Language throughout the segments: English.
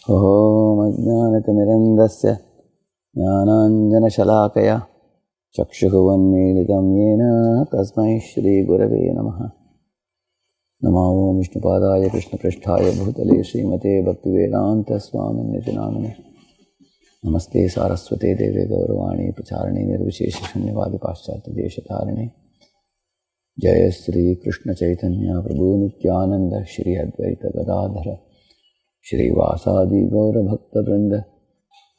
Om Ajnanatimirandasya Jnananjanashalakaya Chakshuvannilitam Yena Tasmai Shri Gurave Namaha. Namo Vishnupadaya Krishna Prasthaya Bhutale Srimate Bhaktivedanta Swami Nitinamine. Namaste Saraswate Deve Gauravani Pracharani Nirvishesha Shunyavadi Paschatya Deshatarani. Jaya Sri Krishna Chaitanya Prabhu Nityananda Shri Advaita Gadadhara Shri Vasadi Gaura Bhakta Vrinda.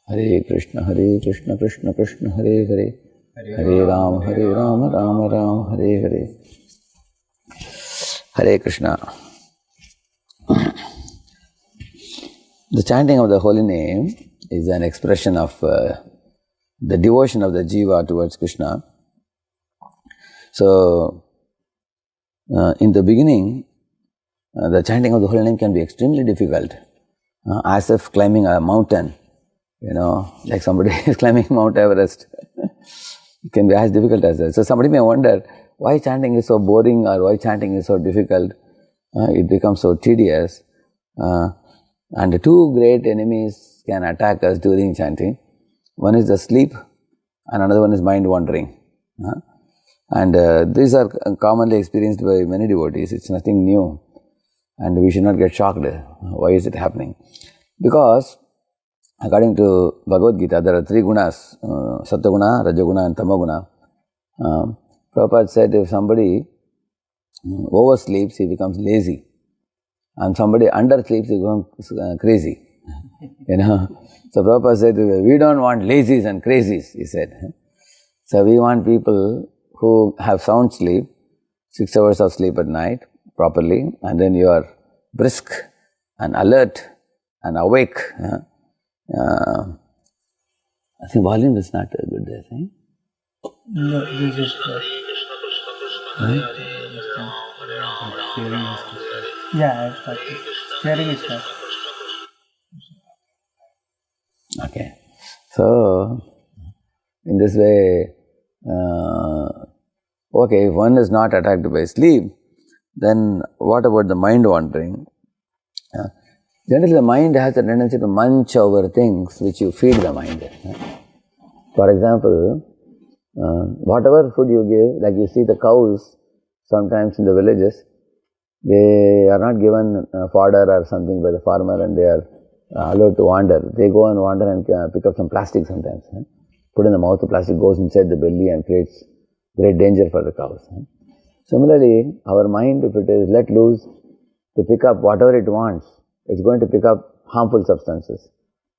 Hare Krishna Krishna Krishna Hare Hare Hare Ram Rama Ram Hare Hare. Hare Krishna. The chanting of the holy name is an expression of the devotion of the jiva towards Krishna. So, in the beginning, the chanting of the holy name can be extremely difficult, as if climbing a mountain, like somebody is climbing Mount Everest. It can be as difficult as that. So somebody may wonder why chanting is so boring or why chanting is so difficult. It becomes so tedious. And the two great enemies can attack us during chanting. One is the sleep and another one is mind wandering. And these are commonly experienced by many devotees. It's nothing new. And we should not get shocked. Why is it happening? Because according to Bhagavad Gita, there are three gunas, Sattva-guna, Raja-guna and Tama-guna. Prabhupada said if somebody oversleeps, he becomes lazy. And somebody undersleeps, he becomes crazy. So Prabhupada said, we don't want lazies and crazies, he said. So we want people who have sound sleep, 6 hours of sleep at night properly, and then you are brisk and alert and awake. I think volume is not good there, right? No, this is yeah, I've started. Sharing is not. Okay. So, in this way, okay, if one is not attacked by sleep, then what about the mind wandering? Generally, the mind has a tendency to munch over things which you feed the mind. For example, whatever food you give, like you see the cows sometimes in the villages, they are not given fodder or something by the farmer and they are allowed to wander. They go and wander and pick up some plastic sometimes. Put in the mouth, the plastic goes inside the belly and creates great danger for the cows. Similarly, our mind, if it is let loose to pick up whatever it wants, it's going to pick up harmful substances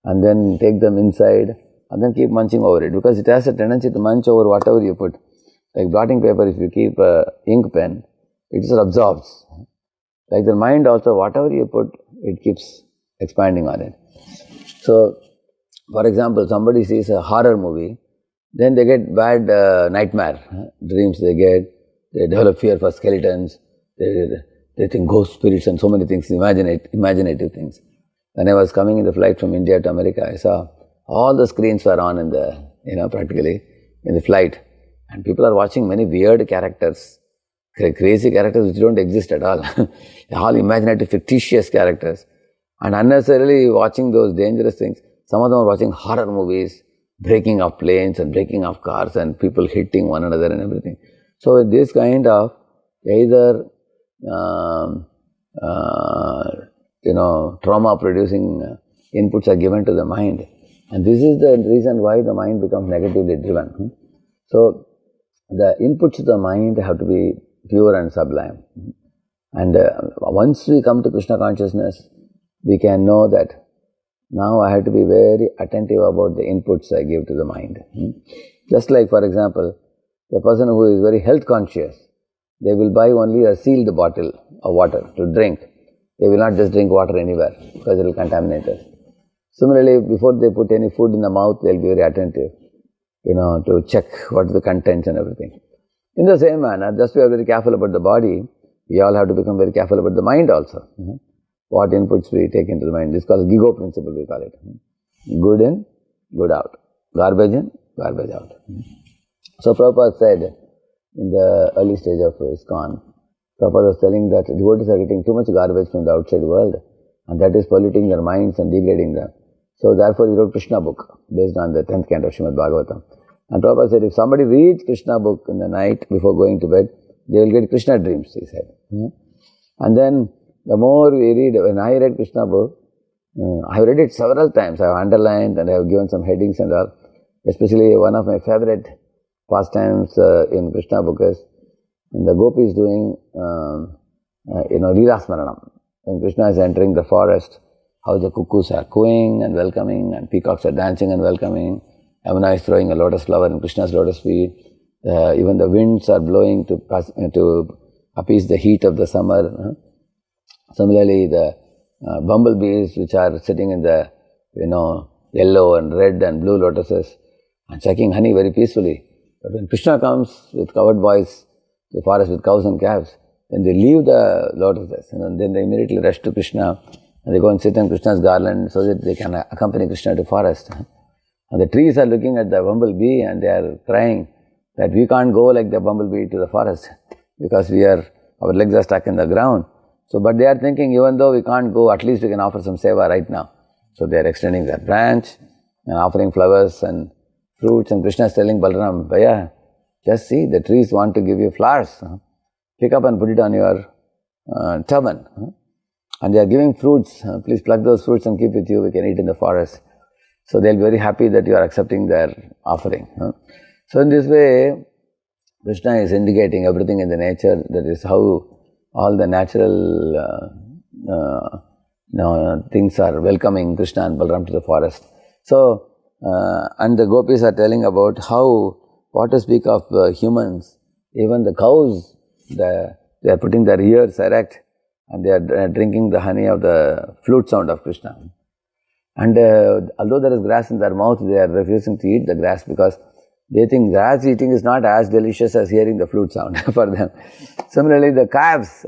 and then take them inside and then keep munching over it, because it has a tendency to munch over whatever you put. Like blotting paper, if you keep ink pen, it just absorbs. Like the mind also, whatever you put, it keeps expanding on it. So, for example, somebody sees a horror movie, then they get bad nightmare dreams they develop fear for skeletons, they think ghost spirits and so many things, imaginative things. When I was coming in the flight from India to America, I saw all the screens were on in the, practically in the flight. And people are watching many weird characters, crazy characters which don't exist at all. All imaginative, fictitious characters. And unnecessarily watching those dangerous things. Some of them are watching horror movies, breaking of planes and breaking of cars and people hitting one another and everything. So this kind of either trauma-producing inputs are given to the mind. And this is the reason why the mind becomes negatively driven. So, the inputs to the mind have to be pure and sublime. And once we come to Krishna consciousness, we can know that now I have to be very attentive about the inputs I give to the mind. Just like, for example, the person who is very health conscious, they will buy only a sealed bottle of water to drink. They will not just drink water anywhere because it will contaminate us. Similarly, before they put any food in the mouth, they will be very attentive, to check what is the contents and everything. In the same manner, just we are very careful about the body, we all have to become very careful about the mind also. What inputs we take into the mind. This is called GIGO principle, we call it. Good in, good out. Garbage in, garbage out. So Prabhupada said, in the early stage of ISKCON, Prabhupada was telling that devotees are getting too much garbage from the outside world and that is polluting their minds and degrading them. So therefore he wrote Krishna book based on the 10th canto of Srimad Bhagavatam. And Prabhupada said, if somebody reads Krishna book in the night before going to bed, they will get Krishna dreams, he said. And then the more we read, when I read Krishna book, I have read it several times. I have underlined and I have given some headings and all. Especially one of my favorite pastimes in Krishna book is the gopis doing, Leela Smaranam. When Krishna is entering the forest, how the cuckoos are cooing and welcoming, and peacocks are dancing and welcoming. Yamuna is throwing a lotus flower in Krishna's lotus feet. Even the winds are blowing to appease the heat of the summer. Similarly, the bumblebees which are sitting in the yellow and red and blue lotuses and sucking honey very peacefully. But when Krishna comes with covered boys, the forest with cows and calves, then they leave the lotuses and then they immediately rush to Krishna and they go and sit on Krishna's garland so that they can accompany Krishna to forest. And the trees are looking at the bumblebee and they are crying that we can't go like the bumblebee to the forest because our legs are stuck in the ground. So, but they are thinking, even though we can't go, at least we can offer some seva right now. So they are extending their branch and offering flowers and fruits, and Krishna is telling Balaram, Bhaiya, just see, the trees want to give you flowers. Pick up and put it on your turban. And they are giving fruits. Please pluck those fruits and keep with you. We can eat in the forest. So they'll be very happy that you are accepting their offering. So in this way, Krishna is indicating everything in the nature. That is how all the natural things are welcoming Krishna and Balaram to the forest. So, and the gopis are telling about how, what to speak of humans, even the cows, they are putting their ears erect and they are drinking the honey of the flute sound of Krishna. And although there is grass in their mouth, they are refusing to eat the grass because they think grass eating is not as delicious as hearing the flute sound for them. Similarly, the calves,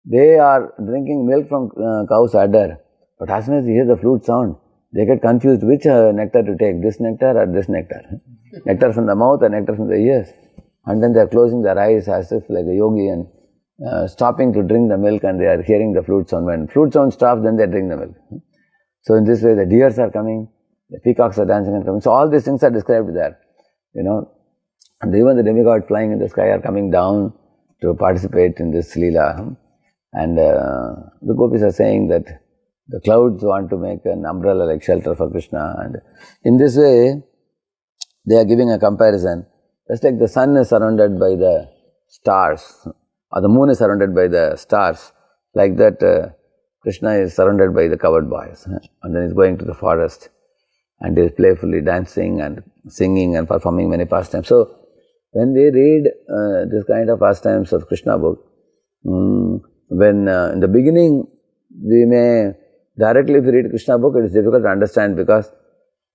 they are drinking milk from cow's udder, but as soon as they hear the flute sound, they get confused which nectar to take, this nectar or this nectar. Nectar from the mouth or nectar from the ears. And then they are closing their eyes as if like a yogi and stopping to drink the milk, and they are hearing the flute sound. When flute sound stops, then they drink the milk. So in this way, the deers are coming, the peacocks are dancing and coming. So all these things are described there. And even the demigods flying in the sky are coming down to participate in this Leela. And the gopis are saying that the clouds want to make an umbrella like shelter for Krishna. And in this way, they are giving a comparison. Just like the sun is surrounded by the stars, or the moon is surrounded by the stars, like that Krishna is surrounded by the covered boys. And then he's going to the forest and is playfully dancing and singing and performing many pastimes. So, when we read this kind of pastimes of Krishna book, when in the beginning we may directly, if you read Krishna book, it is difficult to understand because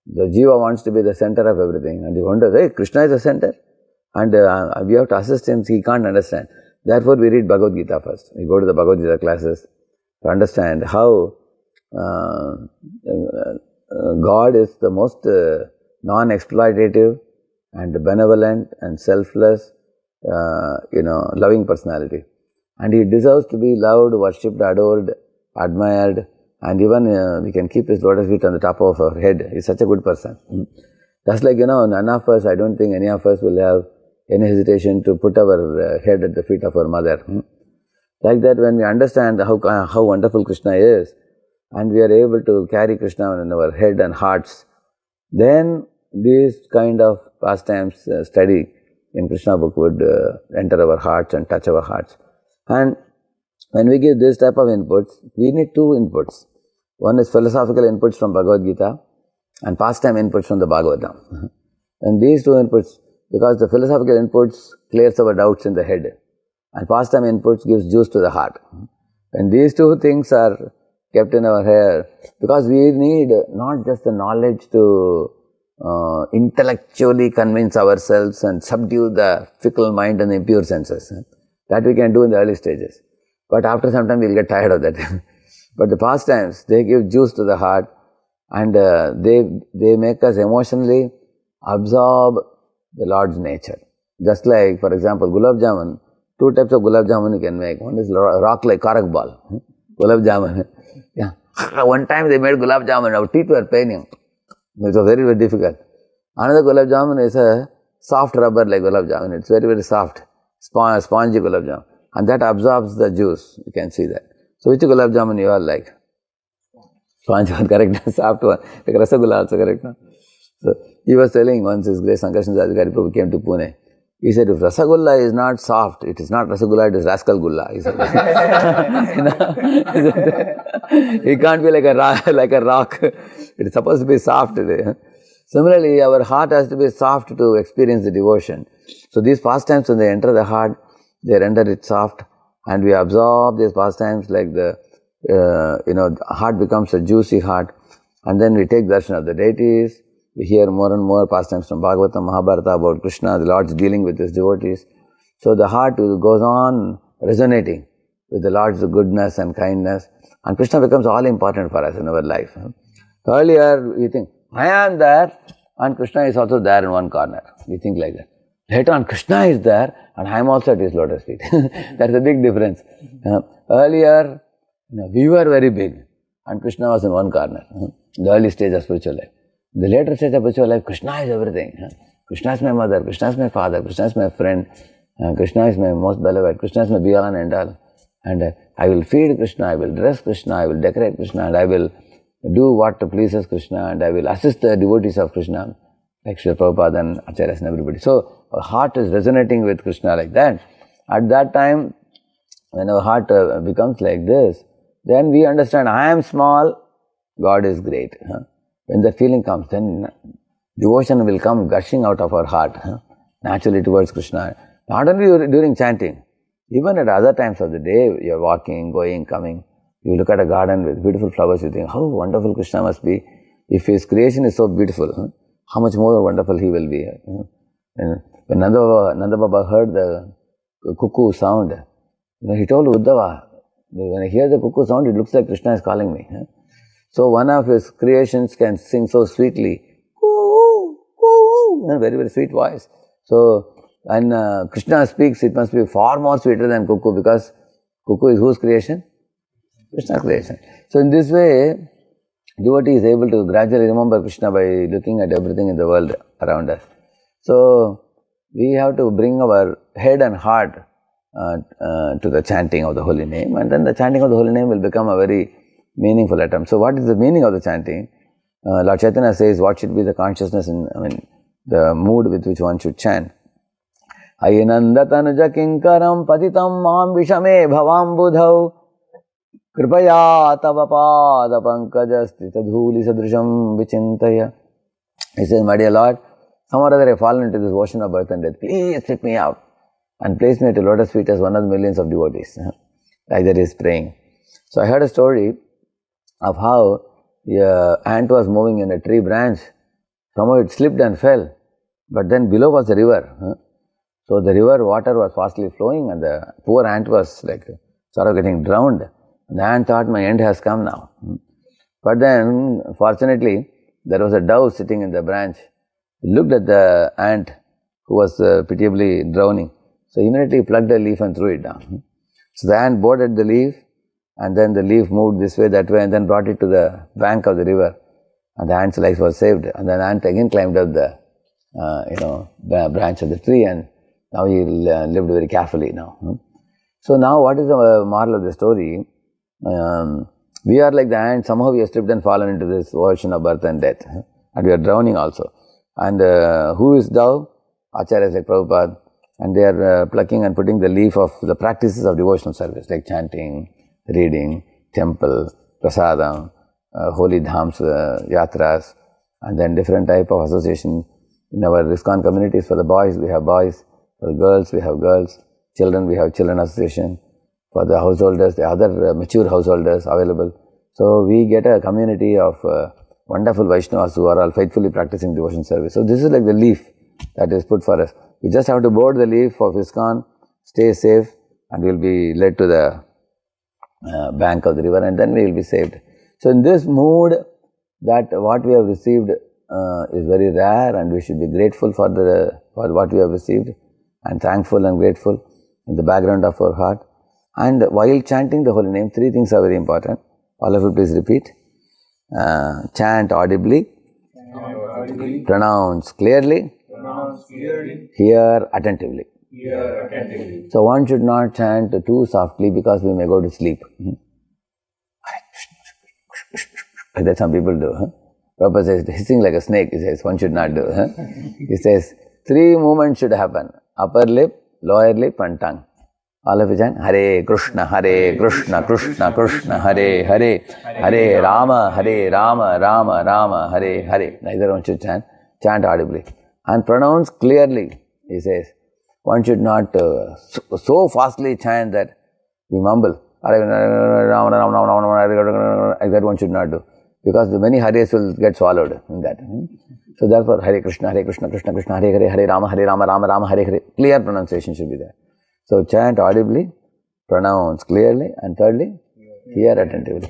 the jiva wants to be the center of everything, and you wonder, hey, Krishna is the center, and we have to assist him, he can't understand. Therefore, we read Bhagavad Gita first. We go to the Bhagavad Gita classes to understand how God is the most non-exploitative and benevolent and selfless, loving personality. And he deserves to be loved, worshipped, adored, admired, and even we can keep his lotus feet on the top of our head. He's such a good person. Just like, none of us, I don't think any of us will have any hesitation to put our head at the feet of our mother. Like that, when we understand how wonderful Krishna is, and we are able to carry Krishna in our head and hearts, then these kind of pastimes study in Krishna book would enter our hearts and touch our hearts. And when we give this type of inputs, we need two inputs. One is philosophical inputs from Bhagavad Gita and pastime inputs from the Bhagavatam. And these two inputs, because the philosophical inputs clears our doubts in the head, and pastime inputs gives juice to the heart. And these two things are kept in our hair, because we need not just the knowledge to intellectually convince ourselves and subdue the fickle mind and the impure senses. That we can do in the early stages. But after some time, we'll get tired of that. But the pastimes, they give juice to the heart, and they make us emotionally absorb the Lord's nature. Just like, for example, gulab jamun, two types of gulab jamun you can make. One is rock like karak ball, gulab jamun. Yeah. One time they made gulab jamun, our teeth were paining. It was very, very difficult. Another gulab jamun is a soft rubber like gulab jamun. It's very, very soft, spongy gulab jamun. And that absorbs the juice. You can see that. So which gulab jamun you all like? Sponge one, correct? Soft one. Like rasagula also, correct? No? So he was telling once his Grace Sankarshan Jadagari Prabhu came to Pune. He said, if Rasagulla is not soft, it is not Rasagulla, it is Rascal Gulla. He said, it can't be like a rock. It is supposed to be soft. Similarly, our heart has to be soft to experience the devotion. So these pastimes, when they enter the heart, they render it soft, and we absorb these pastimes like the, heart becomes a juicy heart, and then we take darshan of the deities. We hear more and more pastimes from Bhagavatam, Mahabharata about Krishna, the Lord's dealing with his devotees. So the heart goes on resonating with the Lord's goodness and kindness, and Krishna becomes all important for us in our life. Earlier we think, I am there and Krishna is also there in one corner. We think like that. Later on, Krishna is there and I am also at his lotus feet. That's a big difference. Earlier, we were very big and Krishna was in one corner. The early stage of spiritual life. The later stage of spiritual life, Krishna is everything. Krishna is my mother, Krishna is my father, Krishna is my friend, Krishna is my most beloved, Krishna is my be-all and end-all. And I will feed Krishna, I will dress Krishna, I will decorate Krishna, and I will do what pleases Krishna, and I will assist the devotees of Krishna, like Srila Prabhupada and Acharyas and everybody. So our heart is resonating with Krishna like that. At that time, when our heart becomes like this, then we understand, I am small, God is great. When the feeling comes, then devotion will come gushing out of our heart, naturally towards Krishna. Not only during chanting, even at other times of the day, you are walking, going, coming, you look at a garden with beautiful flowers, you think, how wonderful Krishna must be. If his creation is so beautiful, how much more wonderful he will be. And when Nanda Baba heard the cuckoo sound, he told Uddhava, when I hear the cuckoo sound, it looks like Krishna is calling me. So one of his creations can sing so sweetly, very, very sweet voice. So when Krishna speaks, it must be far more sweeter than cuckoo, because cuckoo is whose creation? Krishna's creation. So in this way, devotee is able to gradually remember Krishna by looking at everything in the world around us. So we have to bring our head and heart to the chanting of the holy name, and then the chanting of the holy name will become a very meaningful attempt. So what is the meaning of the chanting? Lord Chaitanya says what should be the consciousness the mood with which one should chant. Ayinandatanuja kinkaram patitam mam vishame bhavam budhau kripaya tava pada pankaja stita dhuli sadrisham vichintaya. He says, my dear Lord, somewhere or other I have fallen into this ocean of birth and death. Please pick me out and place me at your lotus feet as one of the millions of devotees. Like that he is praying. So I heard a story of how an ant was moving in a tree branch. Somehow it slipped and fell, but then below was the river. So the river water was fastly flowing and the poor ant was like sort of getting drowned. And the ant thought, my end has come now. But then fortunately there was a dove sitting in the branch. He looked at the ant who was pitiably drowning. So immediately he plucked a leaf and threw it down. So the ant boarded the leaf, and then the leaf moved this way, that way, and then brought it to the bank of the river. And the ant's life was saved. And then the ant again climbed up the branch of the tree, and now he lived very carefully now. So now what is the moral of the story? We are like the ant, somehow we have slipped and fallen into this ocean of birth and death. And we are drowning also. And who is dove? Acharyas like Prabhupada. And they are plucking and putting the leaf of the practices of devotional service, like chanting, reading, temple, prasadam, holy dhams, yatras, and then different type of association. In our ISKCON communities, for the boys, we have boys. For the girls, we have girls. Children, we have children association. For the householders, the other mature householders available. So we get a community of wonderful Vaishnavas who are all faithfully practicing devotion service. So this is like the leaf that is put for us. We just have to board the leaf of ISKCON, stay safe, and we will be led to the bank of the river, and then we will be saved. So in this mood, that what we have received is very rare, and we should be grateful for what we have received, and thankful and grateful in the background of our heart. And while chanting the holy name, three things are very important. All of you please repeat. Chant audibly. Pronounce clearly. Hear attentively. So one should not chant too softly because we may go to sleep. Like that some people do. Prabhupada says, hissing like a snake, he says, one should not do. He says, 3 movements should happen. Upper lip, lower lip and tongue. All of you chant, Hare Krishna, Krishna Krishna, Hare Hare, Hare Rama, Rama Rama, Hare Hare. Neither one should chant. Chant audibly. And pronounce clearly, he says. One should not so fastly chant that we mumble. Like that one should not do. Because the many Hares will get swallowed in that. So therefore, Hare Krishna, Krishna Krishna, Hare Hare, Hare Rama, Rama Hare Hare. Clear pronunciation should be there. So chant audibly, pronounce clearly, and thirdly, hear attentively.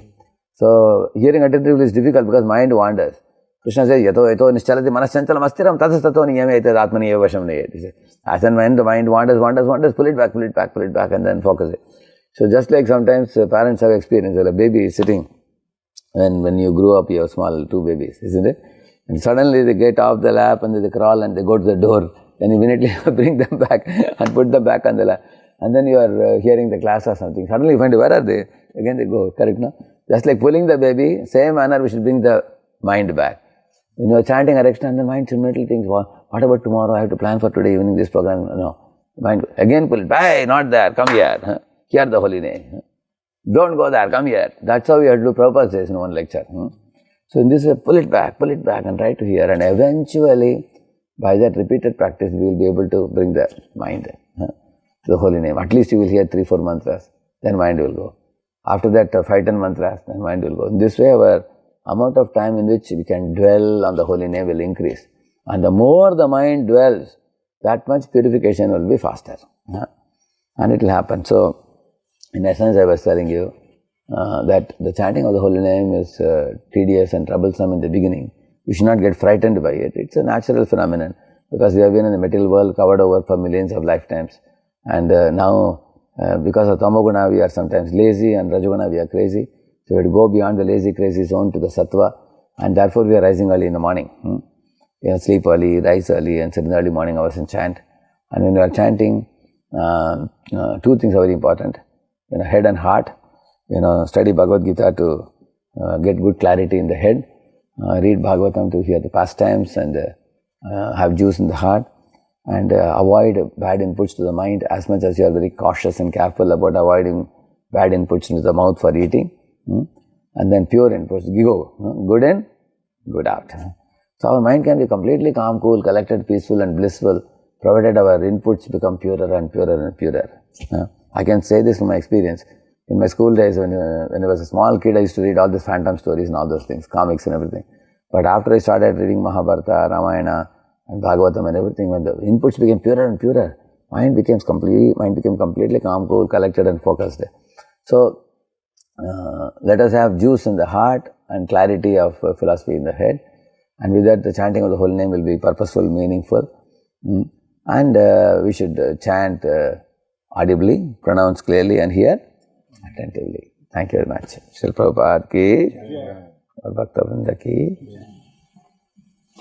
So hearing attentively is difficult because mind wanders. Krishna says, Yato yato nischalati manaschanchalam astiram tatastato niyame etat atmani eva vasham nayet. As and when the mind wanders, pull it back, and then focus it. So just like sometimes parents have experienced, a baby is sitting, and when you grew up, you have small 2 babies, isn't it? And suddenly they get off the lap and they crawl and they go to the door. Then immediately bring them back and put them back on the lap. And then you are hearing the class or something. Suddenly you find, where are they? Again they go, correct, no? Just like pulling the baby, same manner we should bring the mind back. When you are chanting Hare Krishna, the mind immediately thinks, what about tomorrow? I have to plan for today evening this program. No. Mind, again pull it, hey, not there, come here. Hear the holy name. Don't go there, come here. That's how we have to do. Prabhupada says in one lecture. So in this way, pull it back and try to hear. And eventually, by that repeated practice, we will be able to bring the mind to the holy name. At least you will hear 3-4 mantras, then mind will go. After that, 5-10 mantras, then mind will go. In this way, our amount of time in which we can dwell on the holy name will increase. And the more the mind dwells, that much purification will be faster. And it will happen. So, in essence, I was telling you that the chanting of the holy name is tedious and troublesome in the beginning. We should not get frightened by it. It's a natural phenomenon because we have been in the material world covered over for millions of lifetimes. And now, because of tamoguna, we are sometimes lazy, and rajoguna, we are crazy. So we have to go beyond the lazy, crazy zone to the sattva, and therefore we are rising early in the morning. Sleep early, rise early, and sit in the early morning hours and chant. And when you are chanting, 2 things are very important. Head and heart. Study Bhagavad Gita to get good clarity in the head. Read Bhagavatam to hear the pastimes and have juice in the heart. And avoid bad inputs to the mind as much as you are very cautious and careful about avoiding bad inputs into the mouth for eating. And then pure inputs, good in, good out. So our mind can be completely calm, cool, collected, peaceful and blissful, provided our inputs become purer and purer and purer. I can say this from my experience. In my school days, when I was a small kid, I used to read all these phantom stories and all those things, comics and everything. But after I started reading Mahabharata, Ramayana and Bhagavatam and everything, when the inputs became purer and purer, mind became completely calm, cool, collected and focused. So, let us have juice in the heart and clarity of philosophy in the head. And with that, the chanting of the holy name will be purposeful, meaningful. And we should chant audibly, pronounce clearly and hear attentively. Thank you very much. Srila Prabhupada ki, Bhakta Vrinda ki.